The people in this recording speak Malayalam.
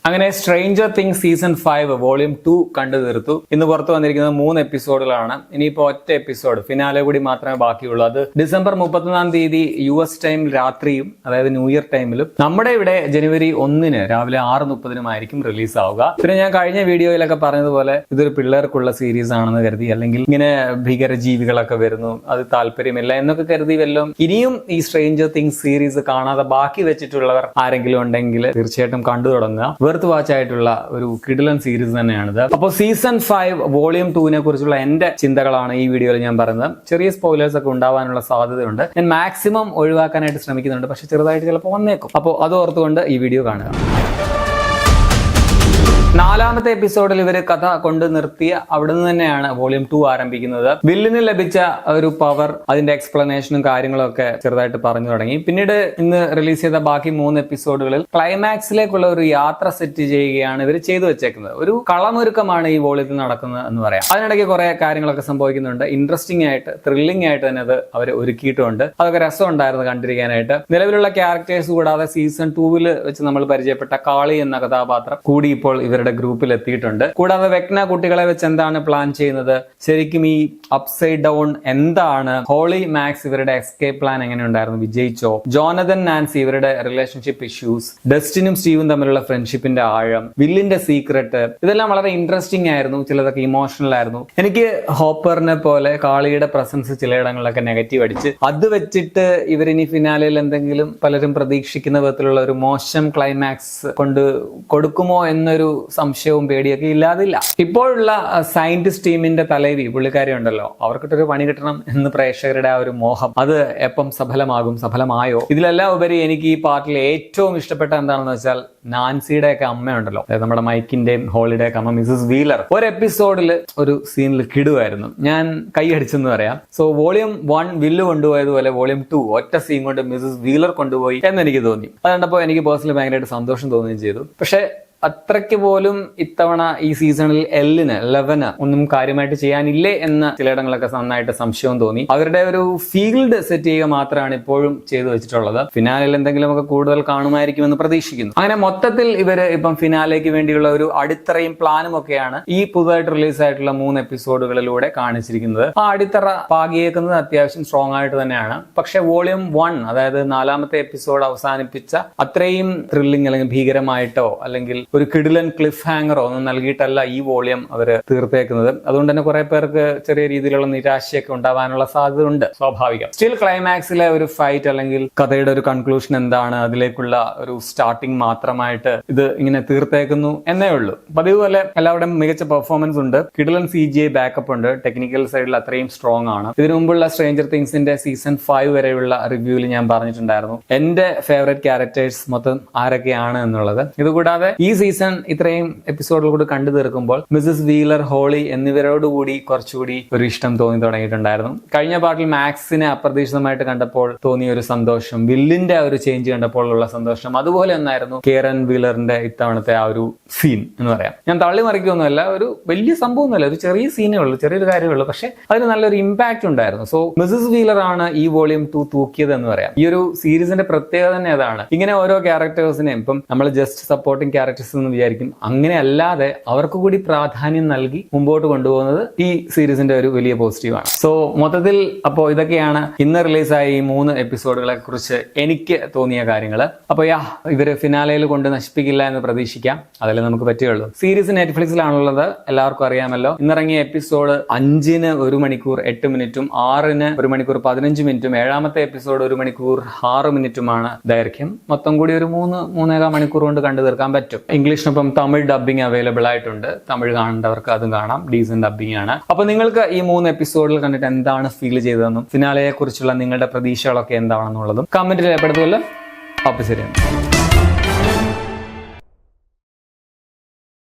അങ്ങനെ സ്ട്രേഞ്ചർ തിങ്സ് സീസൺ 5 വോളിയം 2 കണ്ടു തീർത്തു. ഇന്ന് പുറത്തു വന്നിരിക്കുന്നത് 3 എപ്പിസോഡുകളാണ്. ഇനിയിപ്പോ ഒറ്റ എപ്പിസോഡ് ഫിനാലെ കൂടി മാത്രമേ ബാക്കിയുള്ളൂ. അത് ഡിസംബർ 31 തീയതി US ടൈം രാത്രിയും, അതായത് ന്യൂ ഇയർ ടൈമിലും, നമ്മുടെ ഇവിടെ ജനുവരി 1 രാവിലെ 6:30 റിലീസ് ആവുക. പിന്നെ ഞാൻ കഴിഞ്ഞ വീഡിയോയിലൊക്കെ പറഞ്ഞതുപോലെ ഇതൊരു പിള്ളേർക്കുള്ള സീരീസ് ആണെന്ന് കരുതി, അല്ലെങ്കിൽ ഇങ്ങനെ ഭീകര ജീവികളൊക്കെ വരുന്നു, അത് താല്പര്യമില്ല എന്നൊക്കെ കരുതി വല്ലതും ഇനിയും ഈ സ്ട്രേഞ്ചർ തിങ്സ് സീരീസ് കാണാതെ ബാക്കി വെച്ചിട്ടുള്ളവർ ആരെങ്കിലും ഉണ്ടെങ്കിൽ തീർച്ചയായിട്ടും കണ്ടു തുടങ്ങുക. വെർത്ത് വാച്ച് ആയിട്ടുള്ള ഒരു കിടിലൻ സീരീസ് തന്നെയാണിത്. അപ്പോൾ സീസൺ 5 വോളിയം 2 കുറിച്ചുള്ള എന്റെ ചിന്തകളാണ് ഈ വീഡിയോയിൽ ഞാൻ പറയുന്നത്. ചെറിയ സ്പോയിലേഴ്സ് ഒക്കെ ഉണ്ടാവാനുള്ള സാധ്യതയുണ്ട്. ഞാൻ മാക്സിമം ഒഴിവാക്കാനായിട്ട് ശ്രമിക്കുന്നുണ്ട്, പക്ഷെ ചെറുതായിട്ട് ചിലപ്പോൾ വന്നേക്കും. അപ്പോൾ അത് ഓർത്തുകൊണ്ട് ഈ വീഡിയോ കാണുക. 4ാമത്തെ എപ്പിസോഡിൽ ഇവര് കഥ കൊണ്ട് നിർത്തിയ അവിടെ നിന്ന് തന്നെയാണ് വോളിയം 2 ആരംഭിക്കുന്നത്. വില്ലിന് ലഭിച്ച ഒരു പവർ, അതിന്റെ എക്സ്പ്ലനേഷനും കാര്യങ്ങളും ഒക്കെ ചെറുതായിട്ട് പറഞ്ഞു തുടങ്ങി. പിന്നീട് ഇന്ന് റിലീസ് ചെയ്ത ബാക്കി 3 എപ്പിസോഡുകളിൽ ക്ലൈമാക്സിലേക്കുള്ള ഒരു യാത്ര സെറ്റ് ചെയ്യുകയാണ് ഇവർ ചെയ്തു വെച്ചേക്കുന്നത്. ഒരു കളമൊരുക്കമാണ് ഈ വോളിയത്തിൽ നടക്കുന്നത് എന്ന് പറയാം. അതിനിടയ്ക്ക് കുറെ കാര്യങ്ങളൊക്കെ സംഭവിക്കുന്നുണ്ട്. ഇൻട്രസ്റ്റിംഗ് ആയിട്ട്, ത്രില്ലിംഗ് ആയിട്ട് തന്നെ അത് അവർ ഒരുക്കിയിട്ടുണ്ട്. അതൊക്കെ രസമുണ്ടായിരുന്നു കണ്ടിരിക്കാനായിട്ട്. നിലവിലുള്ള ക്യാരക്ടേഴ്സ് കൂടാതെ സീസൺ 2 വെച്ച് നമ്മൾ പരിചയപ്പെട്ട കാളി എന്ന കഥാപാത്രം കൂടി ഇപ്പോൾ ഇവരുടെ ഗ്രൂപ്പിൽ എത്തിയിട്ടുണ്ട്. കൂടാതെ വെക്ന കുട്ടികളെ വെച്ച് എന്താണ് പ്ലാൻ ചെയ്യുന്നത്, ശരിക്കും ഈ അപ്സൈഡ് ഡൗൺ എന്താണ്, ഹോളി മാക്സ് ഇവരുടെ എസ്കേപ്പ് പ്ലാൻ എങ്ങനെയുണ്ടായിരുന്നു, വിജയിച്ചോ, ജോനതൻ നാൻസി ഇവരുടെ റിലേഷൻഷിപ്പ് ഇഷ്യൂസ്, ഡസ്റ്റിനും സ്റ്റീവും തമ്മിലുള്ള ഫ്രണ്ട്ഷിപ്പിന്റെ ആഴം, വില്ലിന്റെ സീക്രട്ട്, ഇതെല്ലാം വളരെ ഇൻട്രസ്റ്റിംഗ് ആയിരുന്നു. ചിലതൊക്കെ ഇമോഷണൽ ആയിരുന്നു. എനിക്ക് ഹോപ്പറിനെ പോലെ കാളിയുടെ പ്രസൻസ് ചിലയിടങ്ങളിലൊക്കെ നെഗറ്റീവ് അടിച്ച്, അത് വെച്ചിട്ട് ഇവരിനി ഫിനാലയിൽ എന്തെങ്കിലും പലരും പ്രതീക്ഷിക്കുന്ന വിധത്തിലുള്ള ഒരു മോശം ക്ലൈമാക്സ് കൊണ്ട് കൊടുക്കുമോ എന്നൊരു സംശയവും പേടിയൊക്കെ ഇല്ലാതില്ല. ഇപ്പോഴുള്ള സയന്റിസ്റ്റ് ടീമിന്റെ തലവി പുള്ളിക്കാരി ഉണ്ടല്ലോ, അവർക്കിട്ടൊരു പണി കിട്ടണം എന്ന് പ്രേക്ഷകരുടെ ആ ഒരു മോഹം, അത് എപ്പം സഫലമായോ? ഇതിലെല്ലാം ഉപരി എനിക്ക് ഈ പാർട്ടിൽ ഏറ്റവും ഇഷ്ടപ്പെട്ട എന്താണെന്ന് വെച്ചാൽ നാൻസിയുടെ ഒക്കെ അമ്മയുണ്ടല്ലോ, അതായത് നമ്മുടെ മൈക്കിന്റെയും ഹോളിയുടെ ഒക്കെ അമ്മ മിസസ് വീലർ. ഒരു എപ്പിസോഡിൽ ഒരു സീനിൽ കിടുവായിരുന്നു, ഞാൻ കൈയടിച്ചെന്ന് പറയാം. സോ വോളിയം 1 വില്ല് കൊണ്ടുപോയതുപോലെ വോളിയം 2 ഒറ്റ സീൻ കൊണ്ട് മിസസ് വീലർ കൊണ്ടുപോയി എന്നെനിക്ക് തോന്നി. അത് കണ്ടപ്പോൾ എനിക്ക് പേഴ്സണലി ഭയങ്കരമായിട്ട് സന്തോഷം തോന്നുകയും ചെയ്തു. പക്ഷെ അത്രയ്ക്ക് പോലും ഇത്തവണ ഈ സീസണിൽ 11 ഒന്നും കാര്യമായിട്ട് ചെയ്യാനില്ലേ എന്ന് ചിലയിടങ്ങളൊക്കെ നന്നായിട്ട് സംശയവും തോന്നി. അവരുടെ ഒരു ഫീൽഡ് സെറ്റ് ചെയ്യുക മാത്രമാണ് ഇപ്പോഴും ചെയ്തു വെച്ചിട്ടുള്ളത്. ഫിനാലിൽ എന്തെങ്കിലുമൊക്കെ കൂടുതൽ കാണുമായിരിക്കുമെന്ന് പ്രതീക്ഷിക്കുന്നു. അങ്ങനെ മൊത്തത്തിൽ ഇവര് ഇപ്പം ഫിനാലേക്ക് വേണ്ടിയുള്ള ഒരു അടിത്തറയും പ്ലാനും ഒക്കെയാണ് ഈ പുതുതായിട്ട് റിലീസ് ആയിട്ടുള്ള 3 എപ്പിസോഡുകളിലൂടെ കാണിച്ചിരിക്കുന്നത്. ആ അടിത്തറ പാകിയേക്കുന്നത് അത്യാവശ്യം സ്ട്രോങ് ആയിട്ട് തന്നെയാണ്. പക്ഷെ വോളിയം 1, അതായത് 4ാമത്തെ എപ്പിസോഡ് അവസാനിപ്പിച്ച അത്രയും ത്രില്ലിംഗ് അല്ലെങ്കിൽ ഭീകരമായിട്ടോ അല്ലെങ്കിൽ ഒരു കിടിലൻ ക്ലിഫ് ഹാങ്ങറോ ഒന്നും നൽകിയിട്ടല്ല ഈ വോളിയം അവര് തീർത്തേക്കുന്നത്. അതുകൊണ്ട് തന്നെ കുറെ പേർക്ക് ചെറിയ രീതിയിലുള്ള നിരാശയൊക്കെ ഉണ്ടാവാനുള്ള സാധ്യത ഉണ്ട്, സ്വാഭാവികം. സ്റ്റിൽ ക്ലൈമാക്സിലെ ഒരു ഫൈറ്റ് അല്ലെങ്കിൽ കഥയുടെ ഒരു കൺക്ലൂഷൻ എന്താണ്, അതിലേക്കുള്ള ഒരു സ്റ്റാർട്ടിങ് മാത്രമായിട്ട് ഇത് ഇങ്ങനെ തീർത്തേക്കുന്നു എന്നേ ഉള്ളൂ. പതിവ് പോലെ എല്ലാവരുടെയും മികച്ച പെർഫോമൻസ് ഉണ്ട്, കിടിലൻ CGI ബാക്കപ്പ് ഉണ്ട്, ടെക്നിക്കൽ സൈഡിൽ അത്രയും സ്ട്രോങ് ആണ്. ഇതിനു മുമ്പുള്ള സ്ട്രേഞ്ചർ തിങ്സിന്റെ സീസൺ 5 വരെയുള്ള റിവ്യൂവിൽ ഞാൻ പറഞ്ഞിട്ടുണ്ടായിരുന്നു എന്റെ ഫേവറേറ്റ് ക്യാരക്ടേഴ്സ് മൊത്തം ആരൊക്കെയാണ് എന്നുള്ളത്. ഇതുകൂടാതെ ഈ സീസൺ ഇത്രയും എപ്പിസോഡുകൾ കൂടി കണ്ടു തീർക്കുമ്പോൾ മിസസ് വീലർ, ഹോളി എന്നിവരോടുകൂടി കുറച്ചുകൂടി ഒരു ഇഷ്ടം തോന്നി തുടങ്ങിയിട്ടുണ്ടായിരുന്നു. കഴിഞ്ഞ പാർട്ടിൽ മാക്സിനെ അപ്രതീക്ഷിതമായിട്ട് കണ്ടപ്പോൾ തോന്നിയ ഒരു സന്തോഷം, വില്ലിന്റെ ഒരു ചേഞ്ച് കണ്ടപ്പോൾ ഉള്ള സന്തോഷം, അതുപോലെ ഒന്നായിരുന്നു കേരൻ വീലറിന്റെ ഇത്തവണത്തെ ആ ഒരു സീൻ എന്ന് പറയാം. ഞാൻ തള്ളി മറിക്കൊന്നുമല്ല, ഒരു വലിയ സംഭവമൊന്നുമല്ല, ഒരു ചെറിയ സീനേ ഉള്ളൂ, ചെറിയൊരു കാര്യമേ ഉള്ളൂ, പക്ഷെ അതിന് നല്ലൊരു ഇമ്പാക്ട് ഉണ്ടായിരുന്നു. സോ മിസസ് വീലർ ആണ് ഈ വോളിയം 2 തൂക്കിയത് എന്ന് പറയാം. ഈ ഒരു സീരീസിന്റെ പ്രത്യേകത തന്നെ അതാണ്. ഇങ്ങനെ ഓരോ ക്യാരക്ടേഴ്സിനെയും ഇപ്പം നമ്മൾ ജസ്റ്റ് സപ്പോർട്ടിംഗ് ക്യാരക്ടേഴ്സ് എന്ന് വിചാരിക്കും, അങ്ങനെ അല്ലാതെ അവർക്ക് കൂടി പ്രാധാന്യം നൽകി മുമ്പോട്ട് കൊണ്ടുപോകുന്നത് ഈ സീരീസിന്റെ ഒരു വലിയ പോസിറ്റീവാണ്. സോ മൊത്തത്തിൽ അപ്പോൾ ഇതൊക്കെയാണ് ഇന്ന് റിലീസായ ഈ 3 എപ്പിസോഡുകളെ കുറിച്ച് എനിക്ക് തോന്നിയ കാര്യങ്ങൾ. അപ്പൊ ഇവര് ഫിനാലയിൽ കൊണ്ട് നശിപ്പിക്കില്ല എന്ന് പ്രതീക്ഷിക്കാം, അതല്ലേ നമുക്ക് പറ്റുകയുള്ളൂ. സീരീസ് നെറ്റ്ഫ്ലിക്സിലാണുള്ളത്, എല്ലാവർക്കും അറിയാമല്ലോ. ഇന്നിറങ്ങിയ എപ്പിസോഡ് 5-ന് 1 മണിക്കൂർ 8 മിനിറ്റും 6-ന് 1 മണിക്കൂർ 15 മിനിറ്റും 7ാമത്തെ എപ്പിസോഡ് 1 മണിക്കൂർ 6 മിനിറ്റുമാണ് ദൈർഘ്യം. മൊത്തം കൂടി ഒരു 3-3.25 മണിക്കൂർ കൊണ്ട് കണ്ടു തീർക്കാൻ പറ്റും. ഇംഗ്ലീഷിനൊപ്പം തമിഴ് ഡബ്ബിംഗ് അവൈലബിൾ ആയിട്ടുണ്ട്. തമിഴ് കാണേണ്ടവർക്ക് അതും കാണാം, ഡീസന്റ് ഡബ്ബിംഗ് ആണ്. അപ്പൊ നിങ്ങൾക്ക് ഈ 3 എപ്പിസോഡിൽ കണ്ടിട്ട് എന്താണ് ഫീൽ ചെയ്തതെന്നും ഫിനാലയെ കുറിച്ചുള്ള നിങ്ങളുടെ പ്രതീക്ഷകളൊക്കെ എന്താണെന്നുള്ളതും കമന്റിൽ രേഖപ്പെടുത്തുമല്ലോ. അപ്പൊ ശരിയാണ്.